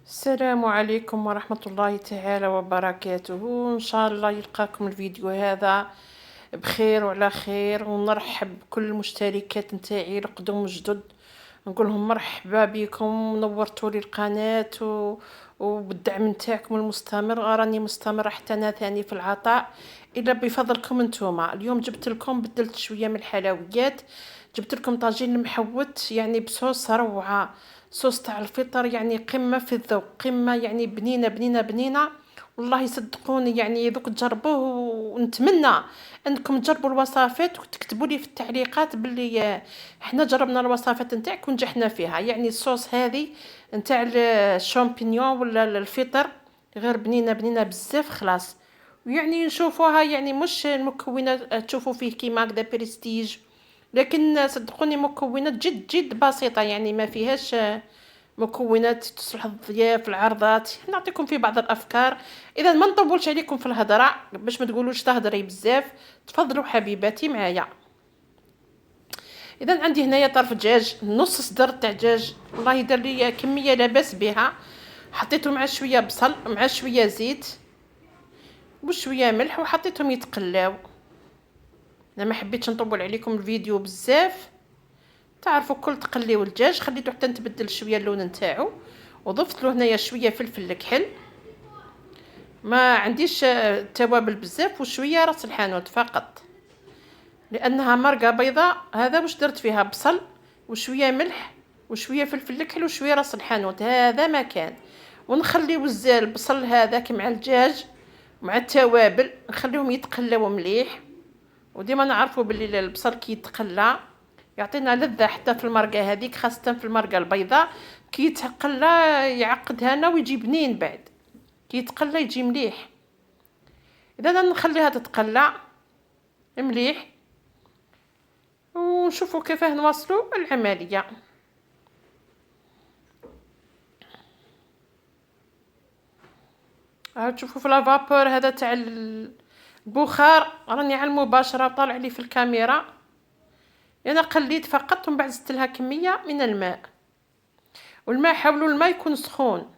السلام عليكم ورحمة الله تعالى وبركاته. إن شاء الله يلقاكم الفيديو هذا بخير وعلى خير، ونرحب بكل المشتركات نتاعي القدم جدد، نقولهم مرحبا بكم، نورتوا لي القناة وبالدعم نتاعكم المستمر. راني مستمرة حتى انا ثاني في العطاء الا بفضلكم انتوما. اليوم جبت لكم، بدلت شوية من الحلويات، جبت لكم طاجين المحوت يعني بصوص روعة، صوص تاع الفطر يعني قمة في الذوق، قمة يعني بنينة بنينة بنينة. والله صدقوني يعني ذوك تجربوه، ونتمنى انكم تجربوا الوصفات وتكتبوا لي في التعليقات باللي احنا جربنا الوصفات نتاعك ونجحنا فيها. يعني الصوص هذه نتاع الشامبينيون ولا الفطر غير بنينة بنينة بزاف خلاص. ويعني نشوفوها يعني مش المكونات تشوفوا فيه كيما هكذا بريستيج، لكن صدقوني مكونات جد جد بسيطة، يعني ما فيهاش مكونات تصلح الضياف العرضات. نعطيكم في بعض الافكار. اذا ما نطولش عليكم في الهضره باش ما تقولوش تهضري بزاف، تفضلوا حبيباتي معايا. اذا عندي هنايا طرف دجاج، نص صدر تاع دجاج، والله دار لي كميه لاباس بها. حطيته مع شويه بصل مع شويه زيت وشويه ملح وحطيتهم يتقلاو. انا ما حبيتش نطول عليكم الفيديو بزاف، تعرفوا كل تقليو الدجاج خليته حتى نتبدل شويه اللون نتاعو. وضفت له هنايا شويه فلفل الكحل، ما عنديش توابل بزاف، وشويه راس الحانوت فقط لانها مرقه بيضاء. هذا واش درت فيها بصل وشويه ملح وشويه فلفل الكحل وشويه راس الحانوت، هذا ما كان. ونخليو البصل هذاك مع الدجاج مع التوابل نخليهم يتقلاو مليح. وديما نعرفوا باللي البصل كي يتقلى يعطينا لذة حتى في المرقة هذيك، خاصة في المرقة البيضاء كي يتقلى يعقد هنا ويجي بنين بعد، كي يتقلى يجي مليح. اذا نخليها تتقلى مليح ونشوفوا كيفاه نواصلوا العملية. تشوفوا في لافابور هذا تاع البخار، راني على المباشرة طالع لي في الكاميرا. انا قليت فقط ومن بعد زدت لها كمية من الماء، والماء حاولوا الماء يكون سخون،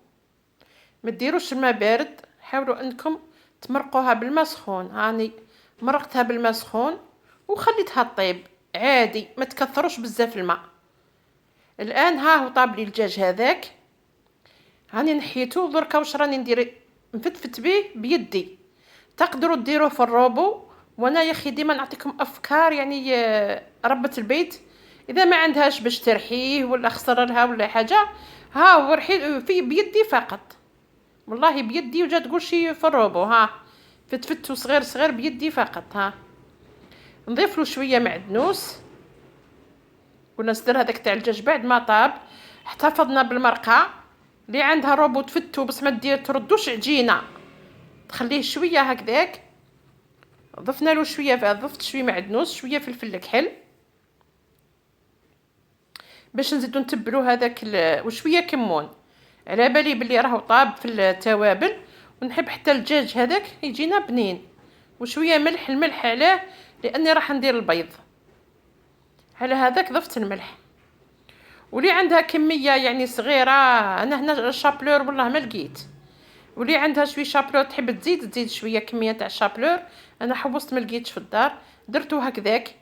ما ديروش الماء بارد، حاولوا انكم تمرقوها بالماء سخون. هاني مرقتها بالماء سخون وخليتها طيب عادي، ما تكثروش بزاف الماء. الان ها هو طاب لي الدجاج هذاك، هاني نحيته. دركا واش راني ندير، نفتفت به بيدي. تقدروا ديروه في الروبو، وانا يا اخي ديما نعطيكم افكار يعني ربة البيت اذا ما عندهاش باش ترحيه ولا خسر لها ولا حاجه، ها هو رحي في بيدي فقط، والله بيدي وجا تقول شي في الروبو. ها فتفتو صغير صغير بيدي فقط. ها نضيف له شويه معدنوس، ونصدر هذاك تاع الدجاج بعد ما طاب. احتفظنا بالمرقه اللي عندها روبو تفتو بس ما دير تردوش عجينه، تخليه شويه هكذاك. ضفنا له شويه، ضفت شويه معدنوس شويه فلفل الكحل باش نزيدو نتبلو هذاك وشويه كمون، على بالي بلي راهو طاب في التوابل. ونحب حتى الدجاج هذاك يجينا بنين، وشويه ملح. الملح علاه لاني راح ندير البيض، على هذاك ضفت الملح. ولي عندها كميه يعني صغيره، انا هنا شابلور والله ما لقيت، ولي عندها شويه شابلور تحب تزيد شويه كميه تاع شابلور. انا حوست ما لقيتش في الدار، درتو هكذاك.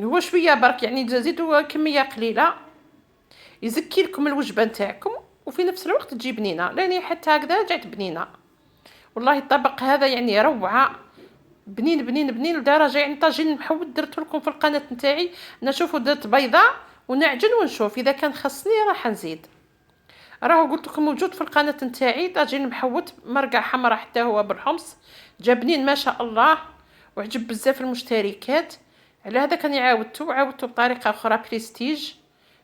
هو شويه برك يعني زيدوا كميه قليله يزكي لكم الوجبه نتاعكم، وفي نفس الوقت تجي بنينه. لاني حتى هكذا جات بنينه، والله الطبق هذا يعني روعه، بنين بنين بنين لدرجه يعني طاجين محود درته لكم في القناه نتاعي. نشوفوا درت بيضه ونعجن ونشوف اذا كان خصني راح نزيد. راهو قلت لكم موجود في القناه نتاعي طاجين محوت مرقه حمراء حتى هو بالحمص، جابنين ما شاء الله وعجب بزاف المشتركات. على هذا كان عاودته بطريقه اخرى بريستيج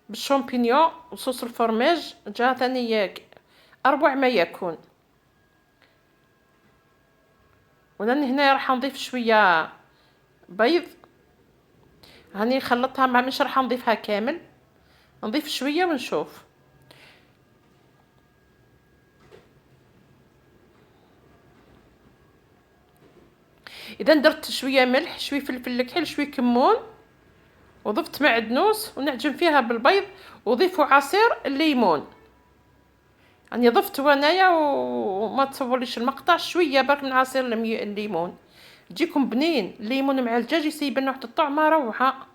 بالشامبينيون وصوص الفرماج، جا ثاني اروع ما يكون. وانا هنا راح نضيف شويه بيض، هاني خلطتها مع مش راح نضيفها كامل، نضيف شويه ونشوف. اذا درت شويه ملح شويه فلفل الكحل شويه كمون، وضفت معدنوس ونعجن فيها بالبيض. وضيفوا عصير الليمون، راني ضفت هنايا وما تصوريش المقطع شويه برك من عصير الليمون، تجيكم بنين. الليمون مع الدجاج يسيب لنا واحد الطعمه روعه.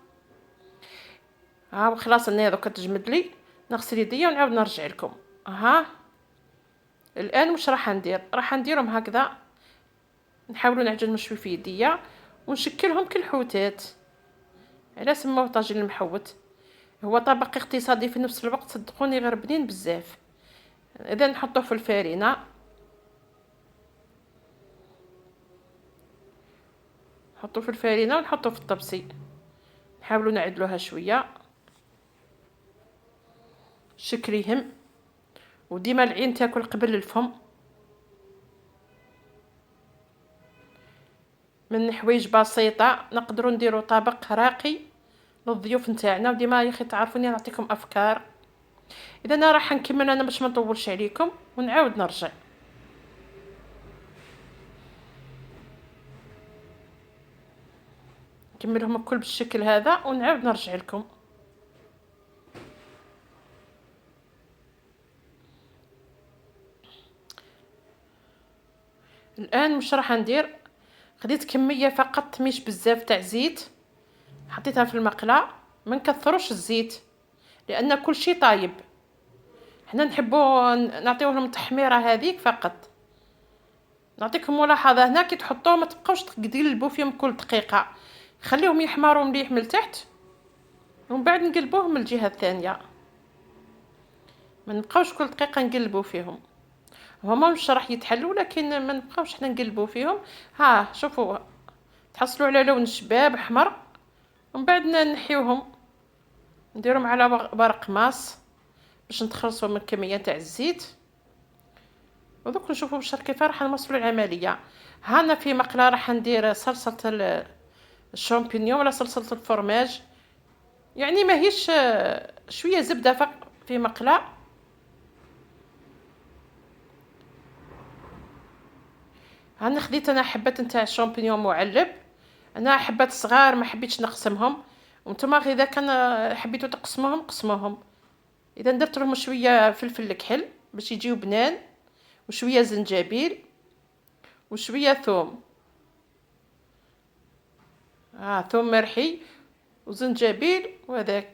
ها خلاص انا دوكا تجمد لي، نغسل يديا ونعاود نرجع لكم. ها الان واش راح ندير؟ راح نديرهم هكذا، نحاولوا نعجن مشوي في يديا ونشكلهم كالحوتات. على سموه طاجين المحوت، هو طبق اقتصادي في نفس الوقت، صدقوني غير بنين بزاف. اذا نحطوه في الفارينه، نحطوه في الفارينه ونحطوه في الطبسي، نحاولوا نعدلوها شويه شكليهم. وديما العين تاكل قبل الفم. من حوايج بسيطه نقدروا نديروا طبق راقي للضيوف نتاعنا. وديما يا اخي تعرفوني نعطيكم افكار. اذا انا راح نكمل انا باش ما نطولش عليكم ونعاود نرجع. نكملهم الكل بالشكل هذا ونعاود نرجع لكم. الان واش راح ندير؟ خديت كميه فقط مش بزاف تاع زيت، حطيتها في المقله. ما نكثروش الزيت لان كل شيء طايب، حنا نحبوا نعطيو لهم التحميره هذيك فقط. نعطيكم ملاحظه هنا، كي تحطوه ما تبقاوش تقلبوا فيهم كل دقيقه، خليهم يحمروا مليح من التحت ومن بعد نقلبوهم من الجهه الثانيه. ما نبقاوش كل دقيقه نقلبوا فيهم، هما مش راح يتحلوا لكن ما نبقاوش حنا نقلبوا فيهم. ها شوفوا تحصلوا على لون شباب احمر، ومن بعد نحيوهم نديرهم على ورق ماس باش نتخلصوا من الكميه تاع الزيت. ودوك نشوفوا باش كيف راح نوصلوا العمليه. هانا في مقله راح ندير صلصه الشامبينيون ولا صلصه الفرماج، يعني ما هيش شويه زبده فقط في مقله. هانا خديت انا حبات نتاع الشامبينيون معلب، انا حبات صغار ما حبيتش نقسمهم، وانتم اذا كان حبيتوا تقسموهم قسموهم. اذا درت لهم شويه فلفل الكحل باش يجيو بنان، وشويه زنجبيل وشويه ثوم. ثوم مرحي وزنجبيل وهذاك،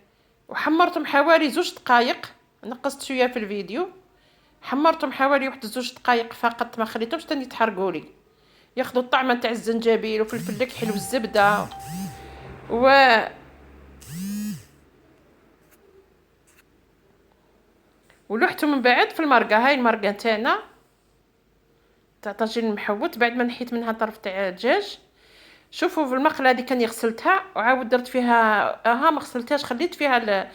وحمرتهم حوالي 2 دقائق. نقصت شويه في الفيديو، حمرتهم حوالي واحد 2 دقائق فقط، ما خليتهمش تاني يتحرقوا لي، ياخذوا الطعم تاع الزنجبيل وفلفل الكحل والزبده ولوحتهم من بعد في المرقه. هاي المرقه تاعنا تاع طاجين المحوت، بعد ما نحيت منها طرف تاع الدجاج. شوفوا في المقله هذه كاني غسلتها وعاود درت فيها ما غسلتهاش، خليت فيها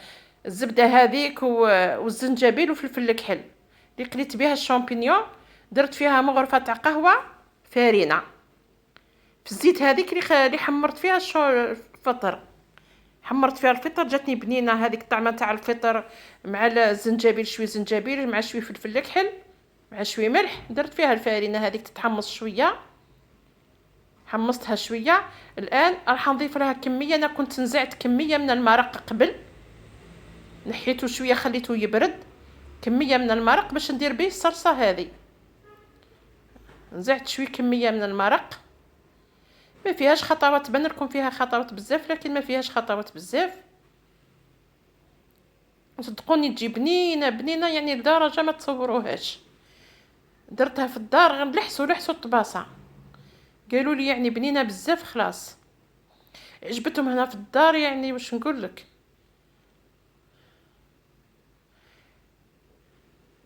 الزبده هذيك والزنجبيل وفلفل الكحل اللي قليت بها الشامبينيون. درت فيها مغرفه تاع قهوه فارينه في الزيت هذيك اللي حمرت فيها الفطر. حمرت فيها الفطر جاتني بنينه هذيك الطعمه تاع الفطر مع الزنجبيل، شويه زنجبيل مع شويه فلفل الكحل مع شويه ملح. درت فيها الفارينه هذيك تتحمص شويه، حمصتها شويه. الان راح نضيف لها كميه، انا كنت نزعت كميه من المرق قبل، نحيته شويه خليته يبرد، كميه من المرق باش ندير به الصلصه هذه. نزعت شويه كميه من المرق، ما فيهاش خطوات، تبان لكم فيها خطوات بزاف لكن ما فيهاش خطوات بزاف. صدقوني تجي بنينه بنينه يعني لدرجه ما تصوروهاش. درتها في الدار غير لحسوا الطباسه، قالوا لي يعني بنينه بزاف. خلاص عجبتهم هنا في الدار، يعني واش نقول لك.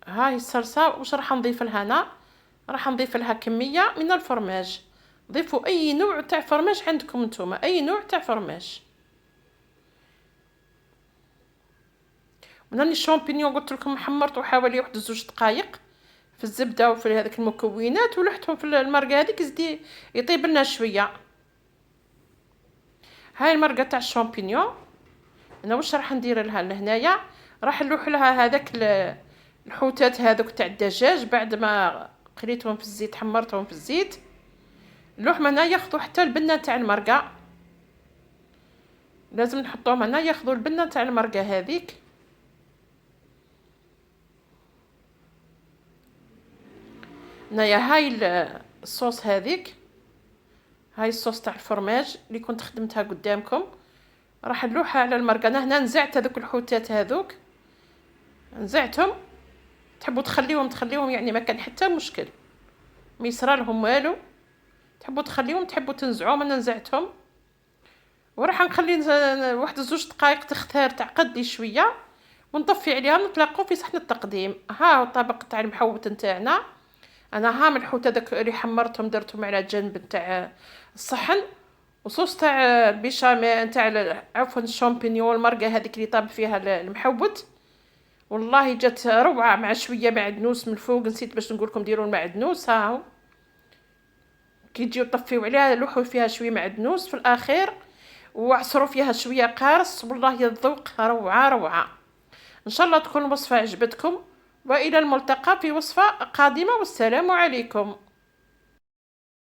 هاي الصلصه واش راح نضيف لها انا؟ راح نضيف لها كميه من الفرماج. ضيفوا اي نوع تاع فرماج عندكم نتوما، اي نوع تاع فرماج. وناني الشامبينيون قلت لكم حمرته حوالي واحد 2 دقائق في الزبده وفي هذيك المكونات، ولحتهم في المرقه هذيك زدي يطيب لنا شويه. هاي المرقه تاع الشامبينيون انا واش راح ندير لها لهنايا؟ راح نلوح لها هذاك الحوتات هذوك تاع الدجاج بعد ما قليتهم في الزيت، حمرتهم في الزيت. اللحم هنا ياخذوا حتى البنه تاع المرقه، لازم نحطوهم هنا ياخذوا البنه تاع المرقه هذيك. هنايا هاي الصوص هذيك، هاي الصوص تاع الفرماج اللي كنت خدمتها قدامكم، راح نلوحها على المرقه. انا هنا نزعت هذوك الحوتات هذوك، نزعتهم. تحبوا تخليهم يعني ما كان حتى مشكل، ما يصرى لهم والو. تحبوا تخليهم، تحبوا تنزعوهم، انا نزعتهم. وراح نخلي واحد زوج دقائق تختار تعقد لي شويه، ونطفي عليها ونطلقوا في صحن التقديم. ها هو الطبق تاع المحوت نتاعنا. انا هام الحوت هذاك اللي حمرتهم درتهم على جنب نتاع الصحن، وصوص تاع البيشاميل تاع عفوا الشامبينيون، المرقه هذيك اللي طاب فيها المحوت. والله جات روعه، مع شويه معدنوس من الفوق. نسيت باش نقول لكم ديروا المعدنوس. ها هو كي تجيو طفيو عليها، لوحوا فيها شويه معدنوس في الاخير، وعصروا فيها شويه قارص. والله الذوق روعه روعه. ان شاء الله تكون الوصفه عجبتكم، والى الملتقى في وصفه قادمه، والسلام عليكم.